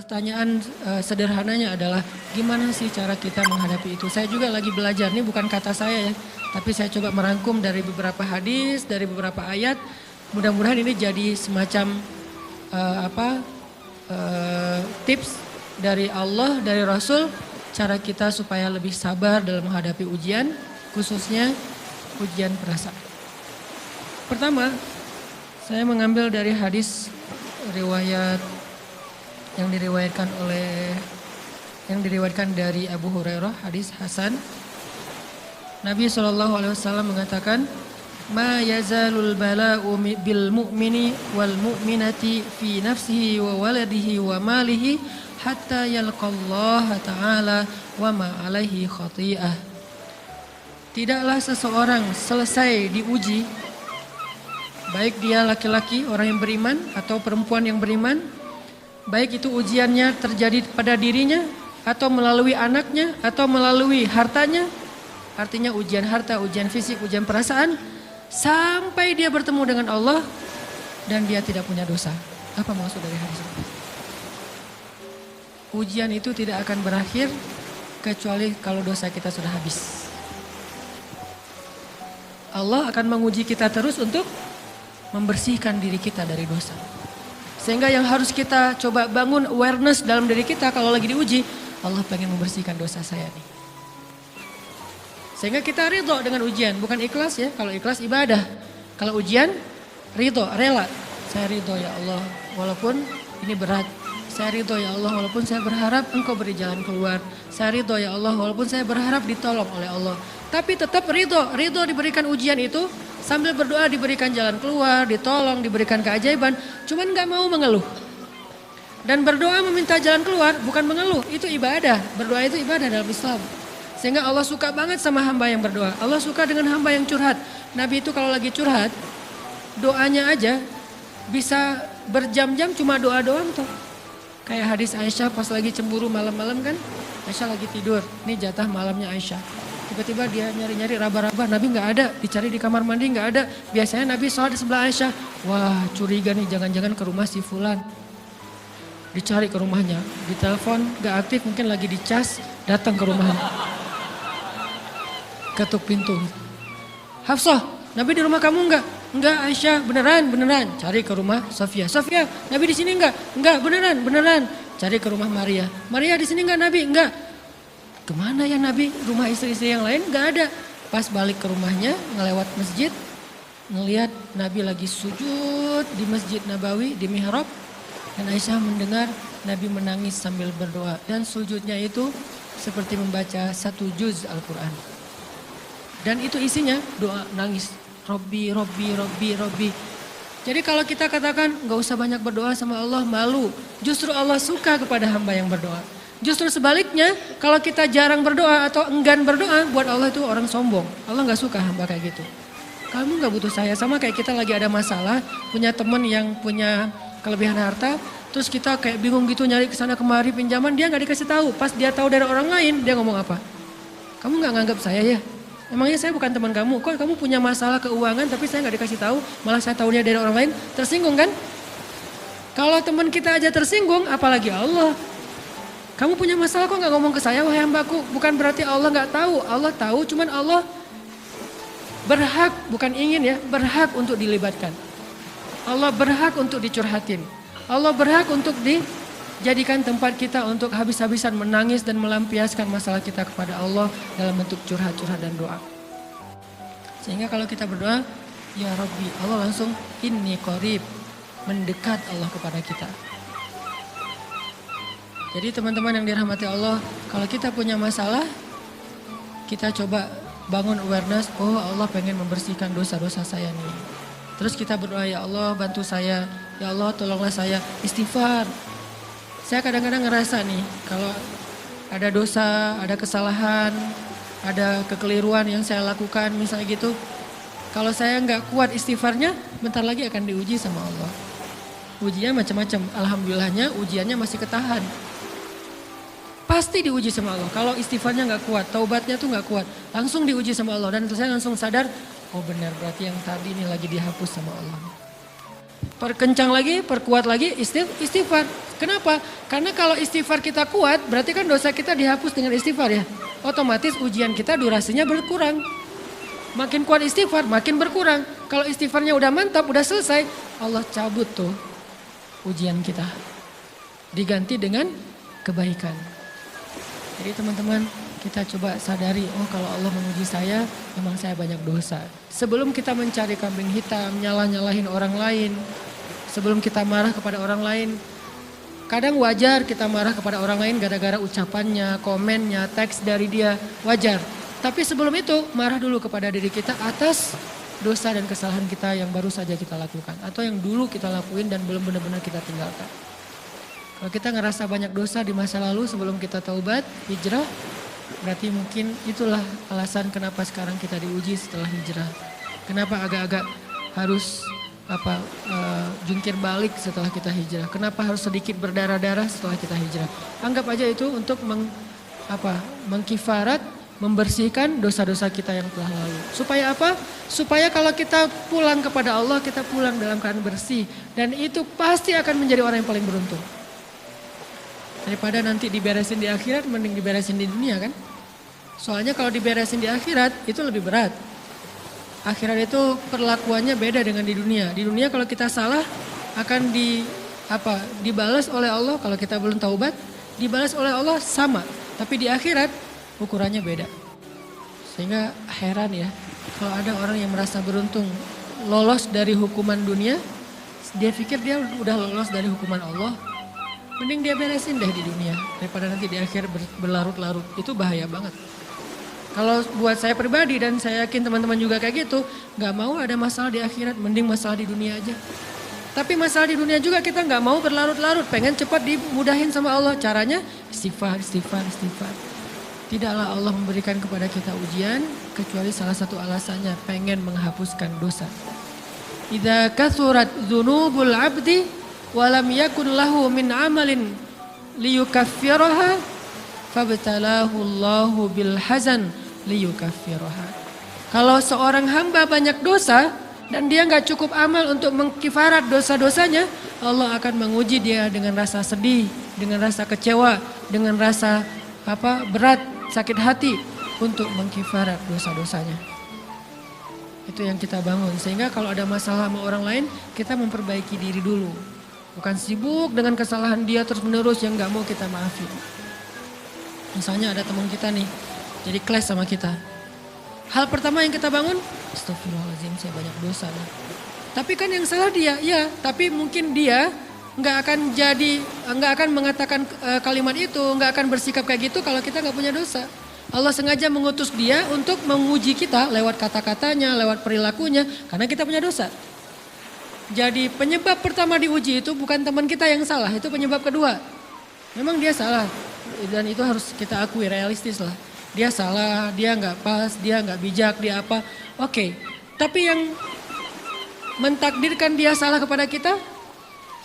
pertanyaan sederhananya adalah gimana sih cara kita menghadapi itu? Saya juga lagi belajar, ini bukan kata saya ya, tapi saya coba merangkum dari beberapa hadis, dari beberapa ayat. Mudah-mudahan ini jadi semacam tips dari Allah, dari Rasul, cara kita supaya lebih sabar dalam menghadapi ujian, khususnya ujian perasaan. Pertama, saya mengambil dari hadis riwayat yang diriwayatkan dari Abu Hurairah, hadis Hasan. Nabi SAW mengatakan, "Ma yazalul bala'u bil mu'mini wal mu'minati fi nafsihi wa waladihi wa malihi hatta yalqallaha ta'ala wa ma alaihi khati'ah." Tidaklah seseorang selesai diuji, baik dia laki-laki, orang yang beriman, atau perempuan yang beriman, baik itu ujiannya terjadi pada dirinya, atau melalui anaknya, atau melalui hartanya, artinya ujian harta, ujian fisik, ujian perasaan, sampai dia bertemu dengan Allah dan dia tidak punya dosa. Apa maksud dari hadis ini? Ujian itu tidak akan berakhir kecuali kalau dosa kita sudah habis. Allah akan menguji kita terus untuk membersihkan diri kita dari dosa. Sehingga yang harus kita coba bangun awareness dalam diri kita kalau lagi diuji, Allah pengen membersihkan dosa saya nih. Sehingga kita ridho dengan ujian, bukan ikhlas ya. Kalau ikhlas ibadah, kalau ujian ridho, rela. Saya ridho ya Allah, walaupun ini berat. Saya ridho ya Allah, walaupun saya berharap Engkau beri jalan keluar. Saya ridho ya Allah, walaupun saya berharap ditolong oleh Allah. Tapi tetap ridho diberikan ujian itu. Sambil berdoa diberikan jalan keluar, ditolong, diberikan keajaiban. Cuman gak mau mengeluh. Dan berdoa meminta jalan keluar bukan mengeluh, itu ibadah. Berdoa itu ibadah dalam Islam. Sehingga Allah suka banget sama hamba yang berdoa. Allah suka dengan hamba yang curhat. Nabi itu kalau lagi curhat, doanya aja bisa berjam-jam cuma doa doang tuh. Kayak hadis Aisyah pas lagi cemburu malam-malam kan. Aisyah lagi tidur, ini jatah malamnya Aisyah. Tiba-tiba dia nyari-nyari raba-raba, Nabi nggak ada, dicari di kamar mandi nggak ada. Biasanya Nabi sholat di sebelah Aisyah. Wah curiga nih, jangan-jangan ke rumah si Fulan. Dicari ke rumahnya, ditelepon nggak aktif, mungkin lagi dicas, datang ke rumahnya. Ketuk pintu. Hafsah, Nabi di rumah kamu nggak? Enggak Aisyah, beneran. Cari ke rumah Sofia. Sofia, Nabi di sini nggak? Enggak, beneran. Cari ke rumah Maria. Maria di sini nggak Nabi? Enggak. Kemana ya Nabi? Rumah istri-istri yang lain gak ada. Pas balik ke rumahnya, ngelewat masjid, ngelihat Nabi lagi sujud di Masjid Nabawi, di mihrab. Dan Aisyah mendengar Nabi menangis sambil berdoa. Dan sujudnya itu seperti membaca 1 juz Al-Quran. Dan itu isinya doa nangis. Robbi. Jadi kalau kita katakan gak usah banyak berdoa sama Allah, malu. Justru Allah suka kepada hamba yang berdoa. Justru sebaliknya, kalau kita jarang berdoa atau enggan berdoa, buat Allah itu orang sombong. Allah gak suka hamba kayak gitu. Kamu gak butuh saya, sama kayak kita lagi ada masalah, punya teman yang punya kelebihan harta, terus kita kayak bingung gitu nyari kesana kemari pinjaman, dia gak dikasih tahu. Pas dia tahu dari orang lain, dia ngomong apa? Kamu gak nganggap saya ya? Emangnya saya bukan teman kamu? Kok kamu punya masalah keuangan tapi saya gak dikasih tahu, malah saya tahunya dari orang lain, tersinggung kan? Kalau teman kita aja tersinggung, apalagi Allah. Kamu punya masalah kok gak ngomong ke saya wahai hambaku. Bukan berarti Allah gak tahu. Allah tahu, cuman Allah berhak, bukan ingin ya, berhak untuk dilibatkan. Allah berhak untuk dicurhatin. Allah berhak untuk dijadikan tempat kita untuk habis-habisan menangis dan melampiaskan masalah kita kepada Allah dalam bentuk curhat-curhat dan doa. Sehingga kalau kita berdoa, ya Rabbi, Allah langsung inni qarib, mendekat Allah kepada kita. Jadi teman-teman yang dirahmati Allah, kalau kita punya masalah, kita coba bangun awareness, oh Allah pengen membersihkan dosa-dosa saya nih. Terus kita berdoa, ya Allah bantu saya, ya Allah tolonglah saya, istighfar. Saya kadang-kadang ngerasa nih, kalau ada dosa, ada kesalahan, ada kekeliruan yang saya lakukan misalnya gitu. Kalau saya nggak kuat istighfarnya, bentar lagi akan diuji sama Allah. Ujinya macam-macam, alhamdulillahnya ujiannya masih ketahan. Pasti diuji sama Allah. Kalau istighfarnya nggak kuat, taubatnya tuh nggak kuat, langsung diuji sama Allah. Dan saya langsung sadar, oh benar berarti yang tadi ini lagi dihapus sama Allah. Perkencang lagi, perkuat lagi istighfar. Kenapa? Karena kalau istighfar kita kuat, berarti kan dosa kita dihapus dengan istighfar ya. Otomatis ujian kita durasinya berkurang. Makin kuat istighfar, makin berkurang. Kalau istighfarnya udah mantap, udah selesai, Allah cabut tuh ujian kita. Diganti dengan kebaikan. Jadi teman-teman, kita coba sadari, oh kalau Allah menguji saya, memang saya banyak dosa. Sebelum kita mencari kambing hitam, nyalah-nyalahin orang lain, sebelum kita marah kepada orang lain, kadang wajar kita marah kepada orang lain gara-gara ucapannya, komennya, teks dari dia, wajar. Tapi sebelum itu, marah dulu kepada diri kita atas dosa dan kesalahan kita yang baru saja kita lakukan. Atau yang dulu kita lakuin dan belum benar-benar kita tinggalkan. Kalau kita ngerasa banyak dosa di masa lalu sebelum kita taubat, hijrah, berarti mungkin itulah alasan kenapa sekarang kita diuji setelah hijrah. Kenapa agak-agak harus jungkir balik setelah kita hijrah. Kenapa harus sedikit berdarah-darah setelah kita hijrah. Anggap aja itu untuk mengkifarat, membersihkan dosa-dosa kita yang telah lalu. Supaya apa? Supaya kalau kita pulang kepada Allah, kita pulang dalam keadaan bersih. Dan itu pasti akan menjadi orang yang paling beruntung. Daripada nanti diberesin di akhirat, mending diberesin di dunia kan? Soalnya kalau diberesin di akhirat, itu lebih berat. Akhirat itu perlakuannya beda dengan di dunia. Di dunia kalau kita salah, akan dibalas oleh Allah. Kalau kita belum taubat, dibalas oleh Allah sama. Tapi di akhirat, ukurannya beda. Sehingga heran ya, kalau ada orang yang merasa beruntung lolos dari hukuman dunia, dia pikir dia udah lolos dari hukuman Allah, mending dia beresin deh di dunia daripada nanti di akhir berlarut-larut. Itu bahaya banget. Kalau buat saya pribadi dan saya yakin teman-teman juga kayak gitu, gak mau ada masalah di akhirat, mending masalah di dunia aja. Tapi masalah di dunia juga kita gak mau berlarut-larut, pengen cepat dimudahin sama Allah. Caranya istighfar. Tidaklah Allah memberikan kepada kita ujian kecuali salah satu alasannya pengen menghapuskan dosa. Idza kathurat dzunubul 'abdi wa lam yakun lahu min 'amalin liyukaffiraha fabtalahu Allahu bil hazan liyukaffiraha. Kalau seorang hamba banyak dosa dan dia enggak cukup amal untuk mengkifarat dosa-dosanya, Allah akan menguji dia dengan rasa sedih, dengan rasa kecewa, dengan rasa berat, sakit hati untuk mengkifarat dosa-dosanya. Itu yang kita bangun. Sehingga kalau ada masalah sama orang lain, kita memperbaiki diri dulu. Bukan sibuk dengan kesalahan dia terus menerus yang gak mau kita maafin. Misalnya ada teman kita nih, jadi clash sama kita. Hal pertama yang kita bangun, astagfirullahaladzim saya banyak dosa nih. Tapi kan yang salah dia, ya. Tapi mungkin dia nggak akan mengatakan kalimat itu, nggak akan bersikap kayak gitu kalau kita nggak punya dosa. Allah sengaja mengutus dia untuk menguji kita lewat kata-katanya, lewat perilakunya, karena kita punya dosa. Jadi penyebab pertama diuji itu bukan teman kita yang salah, itu penyebab kedua. Memang dia salah dan itu harus kita akui, realistis lah. Dia salah, dia nggak pas, dia nggak bijak, dia apa. Oke, tapi yang mentakdirkan dia salah kepada kita,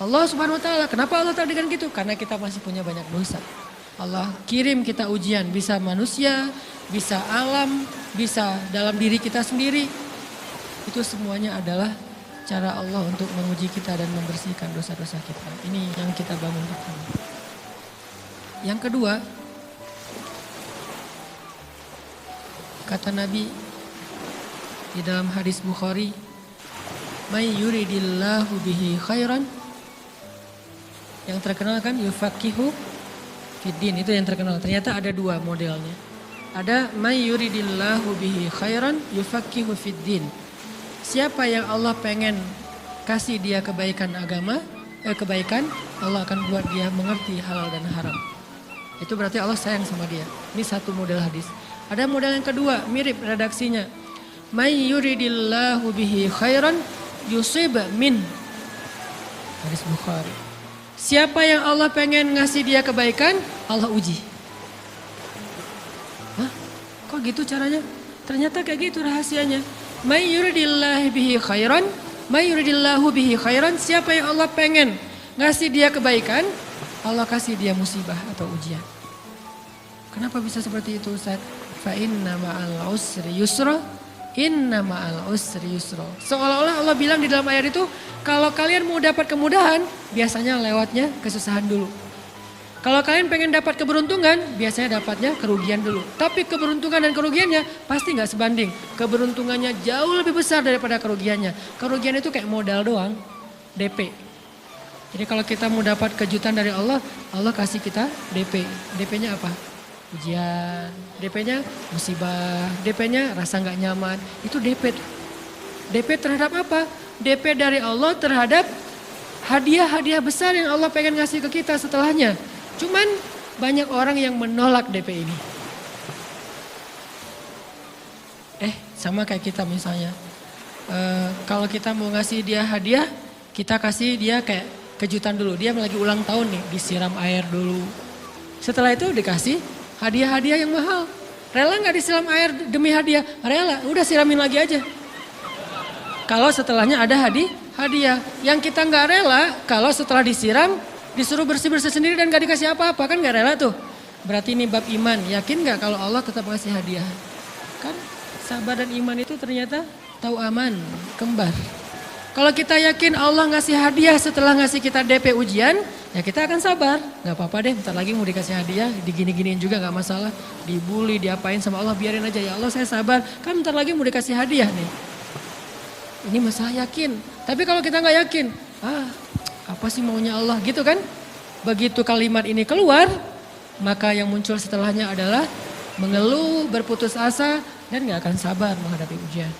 Allah Subhanahu wa taala. Kenapa Allah takdirkan gitu? Karena kita masih punya banyak dosa. Allah kirim kita ujian, bisa manusia, bisa alam, bisa dalam diri kita sendiri. Itu semuanya adalah cara Allah untuk menguji kita dan membersihkan dosa-dosa kita. Ini yang kita bangun pertama. Yang kedua, kata Nabi di dalam hadis Bukhari, "May yuridillahu bihi khairan." Yang terkenal kan yufaqihu fiddin, itu yang terkenal. Ternyata ada dua modelnya. Ada may yuridillahu bihi khairan yufaqihu fiddin. Siapa yang Allah pengen kasih dia kebaikan agama, kebaikan, Allah akan buat dia mengerti halal dan haram. Itu berarti Allah sayang sama dia. Ini satu model hadis. Ada model yang kedua, mirip redaksinya. May yuridillahu bihi khairan yusib min. Hadis Bukhari. Siapa yang Allah pengen ngasih dia kebaikan, Allah uji. Hah? Kok gitu caranya? Ternyata kayak gitu rahasianya. May yuridillahu bihi khairan, may yuridillahu bihi khairan. Siapa yang Allah pengen ngasih dia kebaikan, Allah kasih dia musibah atau ujian. Kenapa bisa seperti itu Ustaz? Fa inna ma'al usri yusra, Inna ma'al usri yusra. Seolah-olah Allah bilang di dalam ayat itu, kalau kalian mau dapat kemudahan, biasanya lewatnya kesusahan dulu. Kalau kalian pengen dapat keberuntungan, biasanya dapatnya kerugian dulu. Tapi keberuntungan dan kerugiannya pasti nggak sebanding. Keberuntungannya jauh lebih besar daripada kerugiannya. Kerugian itu kayak modal doang, DP. Jadi kalau kita mau dapat kejutan dari Allah, Allah kasih kita DP. DP-nya apa? Ujian, DP-nya musibah, DP-nya rasa nggak nyaman. Itu DP. DP terhadap apa? DP dari Allah terhadap hadiah-hadiah besar yang Allah pengen ngasih ke kita setelahnya. Cuman banyak orang yang menolak DP ini. Sama kayak kita misalnya. Kalau kita mau ngasih dia hadiah, kita kasih dia kayak kejutan dulu. Dia lagi ulang tahun nih, disiram air dulu. Setelah itu dikasih hadiah-hadiah yang mahal. Rela gak disiram air demi hadiah? Rela, udah siramin lagi aja. Kalau setelahnya ada hadiah. Yang kita gak rela, kalau setelah disiram, disuruh bersih-bersih sendiri dan gak dikasih apa-apa, kan gak rela tuh. Berarti ini bab iman, yakin gak kalau Allah tetap ngasih hadiah? Kan sabar dan iman itu ternyata tahu aman, kembar. Kalau kita yakin Allah ngasih hadiah setelah ngasih kita DP ujian, ya kita akan sabar. Gak apa-apa deh, bentar lagi mau dikasih hadiah, digini-giniin juga gak masalah. Dibully, diapain sama Allah, biarin aja. Ya Allah saya sabar, kan bentar lagi mau dikasih hadiah nih. Ini masalah yakin. Tapi kalau kita gak yakin, apa sih maunya Allah gitu kan? Begitu kalimat ini keluar, maka yang muncul setelahnya adalah mengeluh, berputus asa, dan gak akan sabar menghadapi ujian.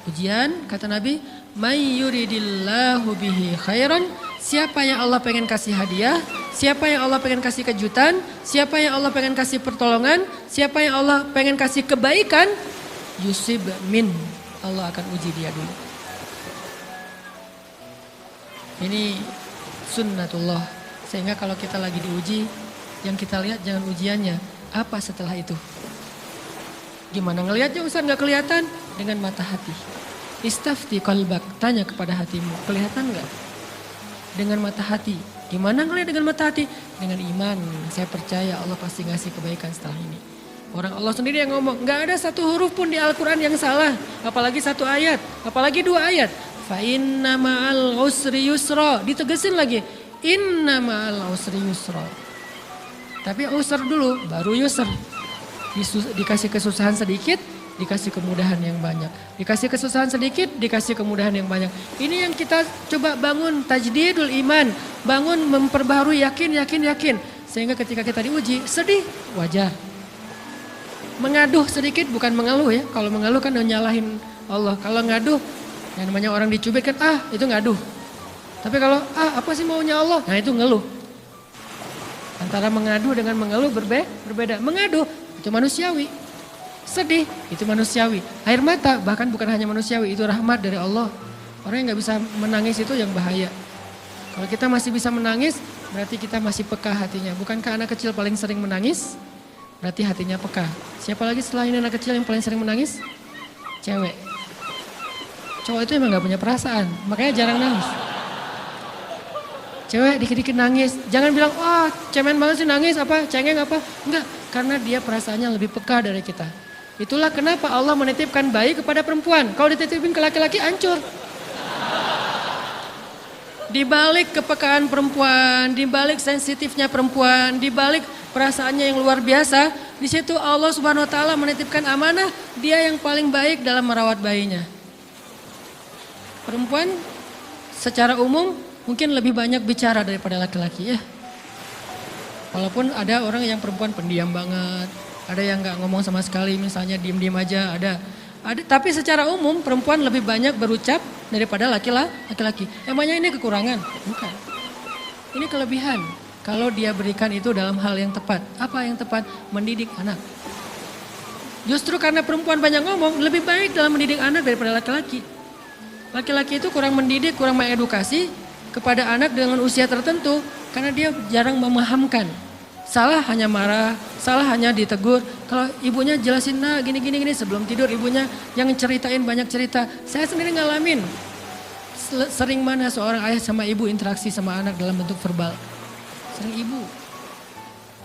Ujian, kata Nabi, may yuridillahu bihi khairan, siapa yang Allah pengen kasih hadiah, siapa yang Allah pengen kasih kejutan, siapa yang Allah pengen kasih pertolongan, siapa yang Allah pengen kasih kebaikan, yusib min, Allah akan uji dia dulu. Ini sunnatullah. Sehingga kalau kita lagi diuji, yang kita lihat jangan ujiannya, apa setelah itu. Gimana ngelihatnya Ustaz gak kelihatan? Dengan mata hati. Istafti qalbak, tanya kepada hatimu, kelihatan gak? Dengan mata hati. Gimana ngelihat dengan mata hati? Dengan iman, saya percaya Allah pasti ngasih kebaikan setelah ini. Orang Allah sendiri yang ngomong, gak ada satu huruf pun di Al-Quran yang salah. Apalagi satu ayat, apalagi dua ayat. Fa inna ma'al usri yusra. Ditegesin lagi. Inna ma'al usri yusra. Tapi usr dulu, baru yusr. Dikasih kesusahan sedikit, dikasih kemudahan yang banyak. Dikasih kesusahan sedikit, dikasih kemudahan yang banyak. Ini yang kita coba bangun tajdidul iman. Bangun memperbaharui yakin. Sehingga ketika kita diuji, sedih, wajar. Mengaduh sedikit, bukan mengeluh ya. Kalau mengeluh kan nyalahin Allah. Kalau ngaduh, yang namanya orang dicubit kan, itu ngaduh. Tapi kalau, apa sih maunya Allah? Nah itu ngeluh. Antara mengadu dengan mengeluh berbeda. Mengaduh, itu manusiawi. Sedih, itu manusiawi. Air mata, bahkan bukan hanya manusiawi, itu rahmat dari Allah. Orang yang gak bisa menangis itu yang bahaya. Kalau kita masih bisa menangis, berarti kita masih peka hatinya. Bukankah anak kecil paling sering menangis? Berarti hatinya peka. Siapa lagi setelah ini anak kecil yang paling sering menangis? Cewek. Cowok itu emang gak punya perasaan, makanya jarang nangis. Cewek dikit-dikit nangis, jangan bilang, wah cemen banget sih nangis, cengeng apa. Enggak, karena dia perasaannya lebih peka dari kita. Itulah kenapa Allah menitipkan bayi kepada perempuan. Kalau dititipin ke laki-laki hancur. Di balik kepekaan perempuan, di balik sensitifnya perempuan, di balik perasaannya yang luar biasa, di situ Allah Subhanahu wa taala menitipkan amanah, dia yang paling baik dalam merawat bayinya. Perempuan secara umum mungkin lebih banyak bicara daripada laki-laki ya. Walaupun ada orang yang perempuan pendiam banget, ada yang nggak ngomong sama sekali, misalnya diem-diem aja, ada. Tapi secara umum perempuan lebih banyak berucap daripada laki-laki. Emangnya ini kekurangan? Bukan. Ini kelebihan. Kalau dia berikan itu dalam hal yang tepat. Apa yang tepat? Mendidik anak. Justru karena perempuan banyak ngomong, lebih baik dalam mendidik anak daripada laki-laki. Laki-laki itu kurang mendidik, kurang mengedukasi kepada anak dengan usia tertentu karena dia jarang memahamkan. Salah hanya marah, salah hanya ditegur. Kalau ibunya jelasin, nah gini sebelum tidur ibunya yang ceritain banyak cerita. Saya sendiri ngalamin. Sering mana seorang ayah sama ibu interaksi sama anak dalam bentuk verbal. Sering ibu.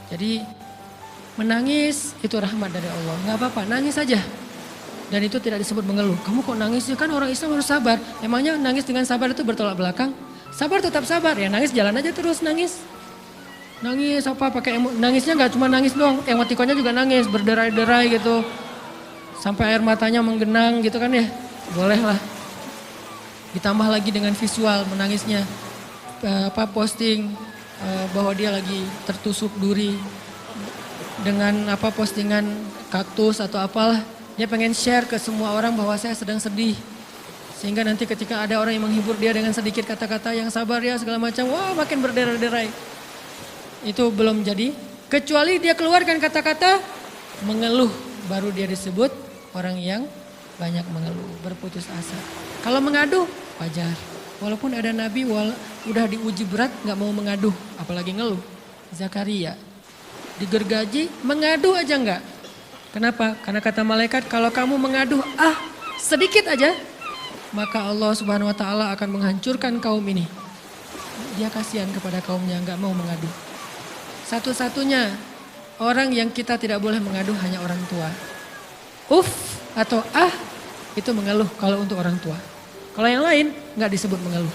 Jadi menangis itu rahmat dari Allah. Gak apa-apa, nangis aja. Dan itu tidak disebut mengeluh. Kamu kok nangis sih? Kan orang Islam harus sabar. Emangnya nangis dengan sabar itu bertolak belakang? Sabar tetap sabar. Ya nangis jalan aja terus nangis. Nangis apa pakai nangisnya nggak cuma nangis doang. Emotikonnya juga nangis, berderai-derai gitu. Sampai air matanya menggenang gitu kan ya. Boleh lah. Ditambah lagi dengan visual menangisnya. Posting bahwa dia lagi tertusuk duri. Dengan postingan kaktus atau apalah. Dia pengen share ke semua orang bahwa saya sedang sedih. Sehingga nanti ketika ada orang yang menghibur dia dengan sedikit kata-kata yang sabar ya segala macam. Wah makin berderai-derai. Itu belum jadi. Kecuali dia keluarkan kata-kata mengeluh. Baru dia disebut orang yang banyak mengeluh. Berputus asa. Kalau mengaduh wajar. Walaupun ada nabi udah diuji berat gak mau mengaduh. Apalagi ngeluh. Zakaria. Digergaji mengadu aja enggak. Kenapa? Karena kata malaikat kalau kamu mengaduh sedikit aja. Maka Allah Subhanahu wa ta'ala akan menghancurkan kaum ini. Dia kasihan kepada kaumnya enggak mau mengadu. Satu-satunya orang yang kita tidak boleh mengadu hanya orang tua. Atau itu mengeluh kalau untuk orang tua. Kalau yang lain enggak disebut mengeluh.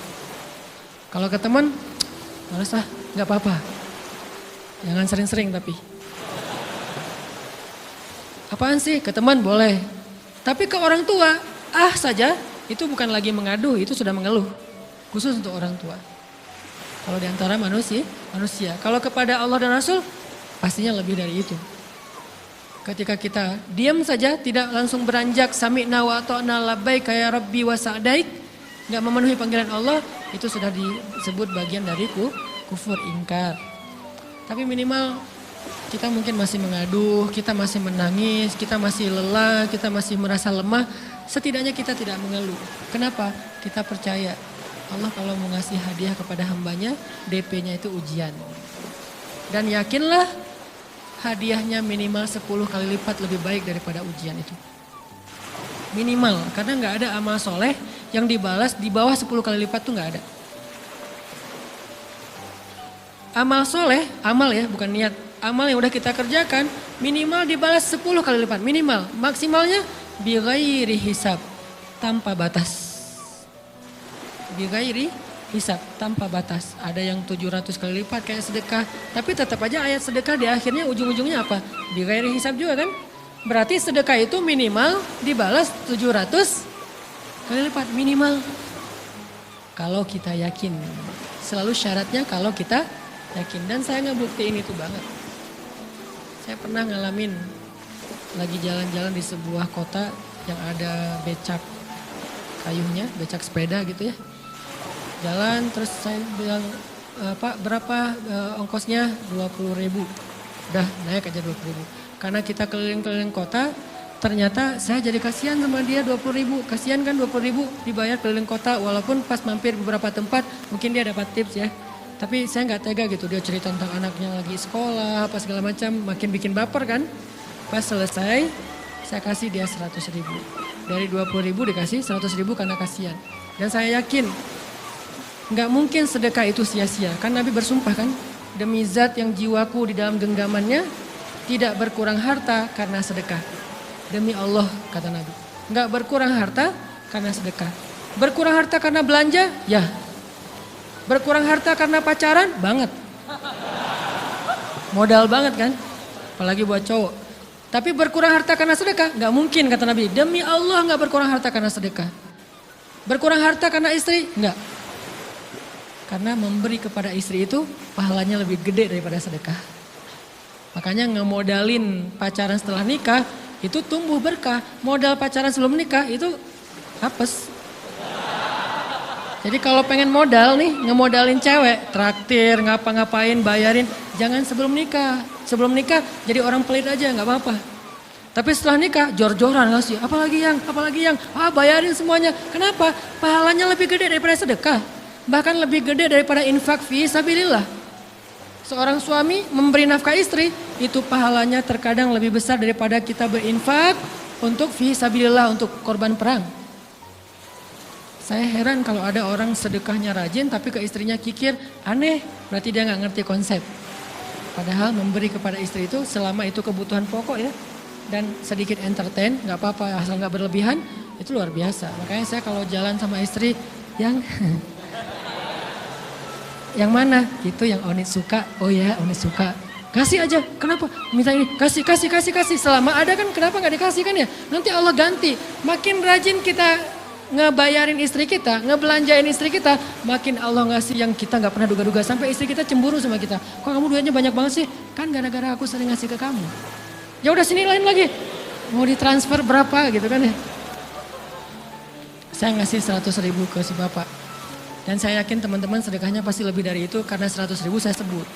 Kalau ke teman, males enggak apa-apa. Jangan sering-sering tapi. Apaan sih? Ke teman boleh. Tapi ke orang tua, saja itu bukan lagi mengadu, itu sudah mengeluh. Khusus untuk orang tua. Kalau di antara manusia. Kalau kepada Allah dan Rasul, pastinya lebih dari itu. Ketika kita diam saja, tidak langsung beranjak sami'na wa ata'na labbaik ya rabbi wa sa'daik, enggak memenuhi panggilan Allah, itu sudah disebut bagian dari kufur ingkar. Tapi minimal kita mungkin masih mengaduh, kita masih menangis, kita masih lelah, kita masih merasa lemah. Setidaknya kita tidak mengeluh. Kenapa? Kita percaya Allah kalau mau ngasih hadiah kepada hambanya, DP-nya itu ujian. Dan yakinlah hadiahnya minimal 10 kali lipat lebih baik daripada ujian itu. Minimal, karena nggak ada amal soleh yang dibalas di bawah 10 kali lipat tuh nggak ada. Amal soleh, amal ya bukan niat. Amal yang udah kita kerjakan minimal dibalas 10 kali lipat. Minimal, maksimalnya bighairi hisab, tanpa batas. Bighairi hisab, tanpa batas. Ada yang 700 kali lipat kayak sedekah. Tapi tetap aja ayat sedekah di akhirnya ujung-ujungnya apa? Bighairi hisab juga kan? Berarti sedekah itu minimal dibalas 700 kali lipat. Minimal. Kalau kita yakin. Selalu syaratnya kalau kita yakin. Dan saya ngebuktiin itu banget. Saya pernah ngalamin lagi jalan-jalan di sebuah kota yang ada becak kayunya, becak sepeda gitu ya. Jalan terus saya bilang, Pak berapa ongkosnya? 20.000. Udah naik aja 20.000. Karena kita keliling-keliling kota, ternyata saya jadi kasihan sama dia 20.000. Kasihan kan 20.000 dibayar keliling kota walaupun pas mampir beberapa tempat mungkin dia dapat tips ya. Tapi saya nggak tega gitu, dia cerita tentang anaknya lagi sekolah, apa segala macam, makin bikin baper kan. Pas selesai, saya kasih dia 100.000. Dari 20.000 dikasih 100.000 karena kasihan. Dan saya yakin, nggak mungkin sedekah itu sia-sia. Kan Nabi bersumpah kan, demi zat yang jiwaku di dalam genggamannya, tidak berkurang harta karena sedekah. Demi Allah, kata Nabi. Nggak berkurang harta karena sedekah. Berkurang harta karena belanja? Ya. Berkurang harta karena pacaran? Banget. Modal banget kan? Apalagi buat cowok. Tapi berkurang harta karena sedekah? Gak mungkin kata Nabi. Demi Allah gak berkurang harta karena sedekah. Berkurang harta karena istri? Enggak. Karena memberi kepada istri itu pahalanya lebih gede daripada sedekah. Makanya ngemodalin pacaran setelah nikah itu tumbuh berkah. Modal pacaran sebelum nikah itu hapes. Jadi kalau pengen modal nih, ngemodalin cewek, traktir, ngapa-ngapain, bayarin, jangan sebelum nikah. Sebelum nikah jadi orang pelit aja, nggak apa-apa. Tapi setelah nikah, jor-joran ngasih, apalagi yang, bayarin semuanya. Kenapa? Pahalanya lebih gede daripada sedekah. Bahkan lebih gede daripada infak fi sabilillah. Seorang suami memberi nafkah istri, itu pahalanya terkadang lebih besar daripada kita berinfak untuk fi sabilillah, untuk korban perang. Saya heran kalau ada orang sedekahnya rajin tapi ke istrinya kikir, aneh, berarti dia nggak ngerti konsep. Padahal memberi kepada istri itu selama itu kebutuhan pokok ya, dan sedikit entertain, nggak apa-apa asal nggak berlebihan, itu luar biasa. Makanya saya kalau jalan sama istri yang yang mana? Itu yang Onit suka. Oh ya, Onit suka. Kasih aja. Kenapa? Minta ini. Kasih. Selama ada kan kenapa nggak dikasih kan ya? Nanti Allah ganti. Makin rajin kita ngebayarin istri kita, ngebelanjain istri kita, makin Allah ngasih yang kita nggak pernah duga-duga. Sampai istri kita cemburu sama kita. Kok kamu duitnya banyak banget sih? Kan gara-gara aku sering ngasih ke kamu. Ya udah sini lain lagi. Mau ditransfer berapa gitu kan ya? Saya ngasih 100.000 ke si bapak. Dan saya yakin teman-teman sedekahnya pasti lebih dari itu karena 100.000 saya sebut.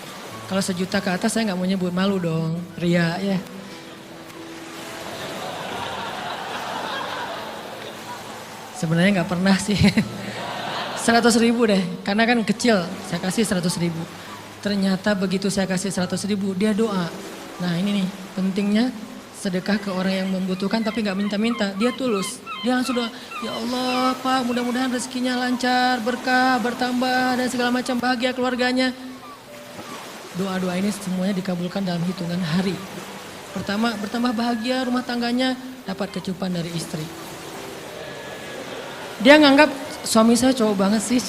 Kalau 1 juta ke atas saya nggak mau nyebut, malu dong, ria ya. Sebenarnya nggak pernah sih. 100.000 deh, karena kan kecil, saya kasih 100.000. Ternyata begitu saya kasih 100.000 dia doa. Nah ini nih pentingnya sedekah ke orang yang membutuhkan tapi nggak minta-minta, dia tulus. Dia langsung doa, ya Allah Pak mudah-mudahan rezekinya lancar, berkah, bertambah dan segala macam bahagia keluarganya. Doa-doa ini semuanya dikabulkan dalam hitungan hari. Pertama bertambah bahagia rumah tangganya, dapat kecupan dari istri. Dia nganggap suami saya cowok banget sih,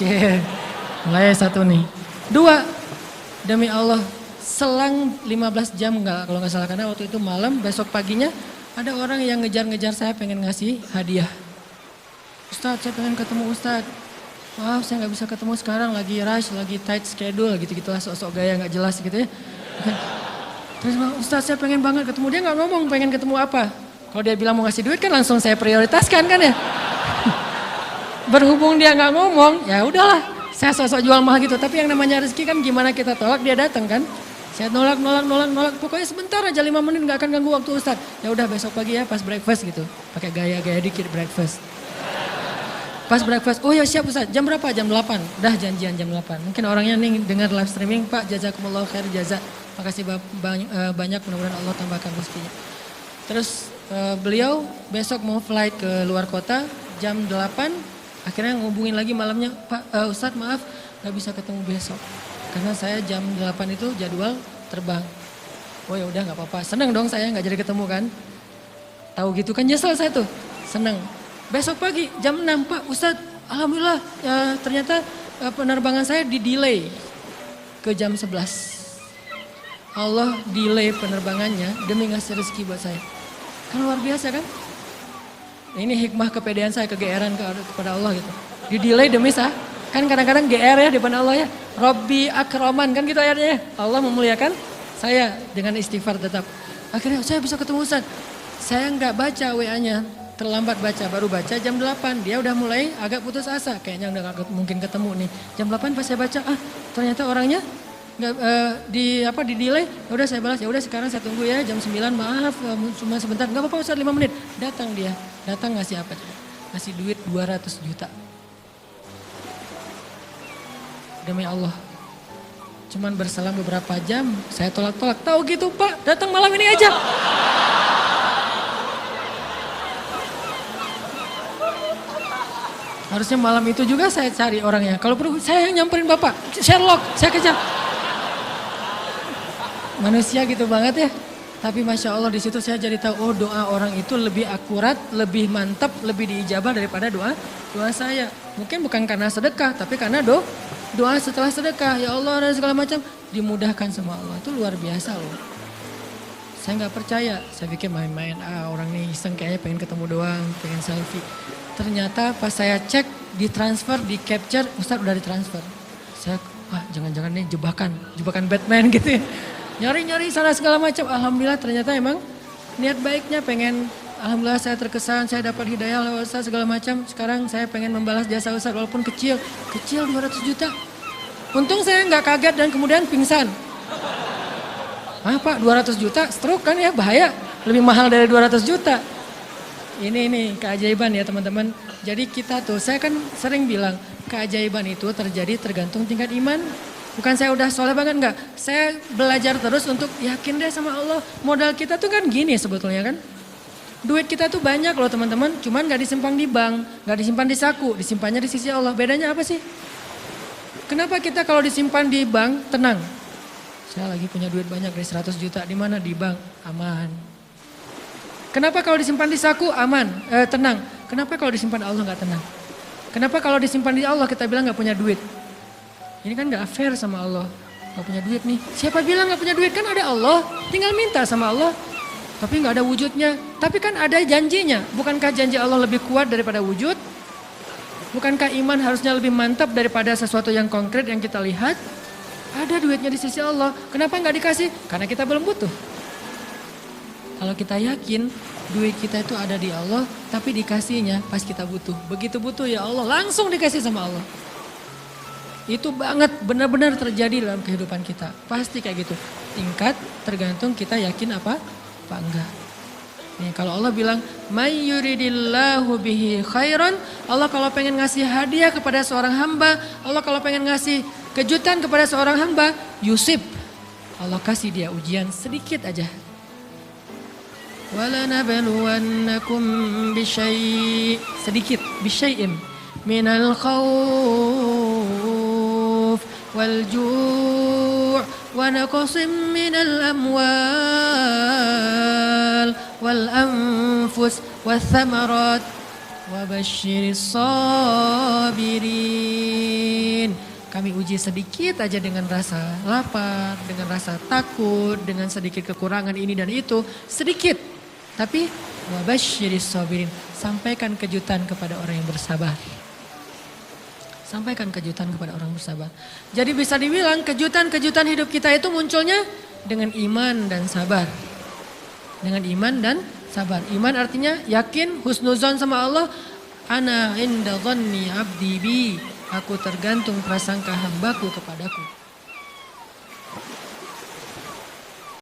mulai 1 nih. 2, demi Allah selang 15 jam kalau nggak salah karena waktu itu malam, besok paginya ada orang yang ngejar-ngejar saya pengen ngasih hadiah. Ustadz saya pengen ketemu Ustadz. Maaf saya nggak bisa ketemu sekarang lagi rush, lagi tight schedule gitu-gitulah sok-sok gaya nggak jelas gitu ya. Terus Ustadz saya pengen banget ketemu, dia nggak ngomong pengen ketemu apa. Kalau dia bilang mau ngasih duit kan langsung saya prioritaskan kan ya. Berhubung dia nggak ngomong ya udahlah saya sok-sok jual mahal gitu. Tapi yang namanya rezeki kan gimana kita tolak dia datang kan. Saya nolak. Pokoknya sebentar aja 5 menit gak akan ganggu waktu Ustadz. Ya udah besok pagi ya pas breakfast gitu. Pakai gaya-gaya dikit breakfast. Pas breakfast, oh ya siap Ustadz. Jam berapa? Jam 8. Udah janjian jam 8. Mungkin orangnya nih dengar live streaming. Pak jazakumullah khair jaza. Makasih banyak mudah-mudahan Allah tambahkan rezekinya. Terus beliau besok mau flight ke luar kota jam 8. Akhirnya ngubungin lagi malamnya. Pak Ustadz maaf gak bisa ketemu besok. Karena saya jam 8 itu jadwal terbang. Oh ya udah nggak apa-apa. Seneng dong saya nggak jadi ketemu kan. Tahu gitu kan nyesel saya tuh. Seneng. Besok pagi jam 6 Pak Ustadz. Alhamdulillah ya, ternyata penerbangan saya di delay ke jam 11. Allah delay penerbangannya demi ngasih rezeki buat saya. Kan luar biasa kan. Ini hikmah kepedean saya, kegeeran kepada Allah gitu. Di delay demi saya. Kan kadang-kadang GR ya di depan Allah ya. Robbi akraman kan gitu ayatnya ya. Allah memuliakan saya dengan istighfar tetap. Akhirnya saya bisa ketemu Ustaz. Saya nggak baca WA-nya. Terlambat baca, baru baca jam 8. Dia udah mulai agak putus asa. Kayaknya udah gak mungkin ketemu nih. Jam 8 pas saya baca, ternyata orangnya nggak di delay. Ya udah saya balas, ya udah sekarang saya tunggu ya jam 9. Maaf cuma sebentar. Nggak apa-apa Ustaz 5 menit. Datang dia. Datang ngasih apa? Ngasih duit 200 juta. Demi Allah. Cuman berselang beberapa jam, saya tolak-tolak. Tahu gitu Pak, datang malam ini aja. Harusnya malam itu juga saya cari orangnya. Kalau perlu saya yang nyamperin Bapak. Sherlock, saya kejar. Manusia gitu banget ya. Tapi Masya Allah di situ saya jadi tahu, oh doa orang itu lebih akurat, lebih mantap, lebih diijabah daripada doa saya. Mungkin bukan karena sedekah, tapi karena doa setelah sedekah. Ya Allah dan segala macam dimudahkan sama Allah. Itu luar biasa loh. Saya nggak percaya, saya pikir main-main. Orang nih iseng kayaknya pengen ketemu doang, pengen selfie. Ternyata pas saya cek, ditransfer, di capture, Ustadz udah ditransfer. Saya, jangan-jangan nih jebakan Batman gitu ya. Nyari-nyari sana segala macam. Alhamdulillah ternyata emang niat baiknya pengen, alhamdulillah saya terkesan, saya dapat hidayah lewat Ustaz segala macam. Sekarang saya pengen membalas jasa Ustaz walaupun kecil 200 juta. Untung saya nggak kaget dan kemudian pingsan. Pak 200 juta stroke kan ya bahaya, lebih mahal dari 200 juta. Ini keajaiban ya teman-teman. Jadi kita tuh, saya kan sering bilang keajaiban itu terjadi tergantung tingkat iman. Bukan saya udah soleh banget enggak. Saya belajar terus untuk yakin deh sama Allah. Modal kita tuh kan gini sebetulnya kan. Duit kita tuh banyak loh teman-teman. Cuman gak disimpan di bank. Gak disimpan di saku. Disimpannya di sisi Allah. Bedanya apa sih? Kenapa kita kalau disimpan di bank tenang? Saya lagi punya duit banyak dari 100 juta. Di mana? Di bank. Aman. Kenapa kalau disimpan di saku aman, tenang? Kenapa kalau disimpan Allah nggak tenang? Kenapa kalau disimpan di Allah kita bilang nggak punya duit? Ini kan nggak fair sama Allah. Nggak punya duit nih. Siapa bilang nggak punya duit? Kan ada Allah. Tinggal minta sama Allah. Tapi nggak ada wujudnya. Tapi kan ada janjinya. Bukankah janji Allah lebih kuat daripada wujud? Bukankah iman harusnya lebih mantap daripada sesuatu yang konkret yang kita lihat? Ada duitnya di sisi Allah. Kenapa nggak dikasih? Karena kita belum butuh. Kalau kita yakin duit kita itu ada di Allah, tapi dikasihnya pas kita butuh. Begitu butuh ya Allah langsung dikasih sama Allah. Itu banget benar-benar terjadi dalam kehidupan kita. Pasti kayak gitu. Tingkat tergantung kita yakin apa enggak. Nih, kalau Allah bilang, "May yuridillahu bihi khairan", Allah kalau pengen ngasih hadiah kepada seorang hamba, Allah kalau pengen ngasih kejutan kepada seorang hamba, yusib. Allah kasih dia ujian sedikit aja. Walanabluwannakum sedikit bisyai'in minal khawf wal ju' wa naqsim minal amwal wal anfus wath thamarat wa basyiris sabirin. Kami uji sedikit aja dengan rasa lapar, dengan rasa takut, dengan sedikit kekurangan ini dan itu, sedikit. Tapi wa basyiris sabirin, sampaikan kejutan kepada orang yang bersabar. Sampaikan kejutan kepada orang bersabar. Jadi bisa dibilang kejutan-kejutan hidup kita itu munculnya dengan iman dan sabar. Dengan iman dan sabar. Iman artinya yakin, husnuzon sama Allah. Ana inda dhanni abdi bi. Aku tergantung prasangka hambaku kepadaku.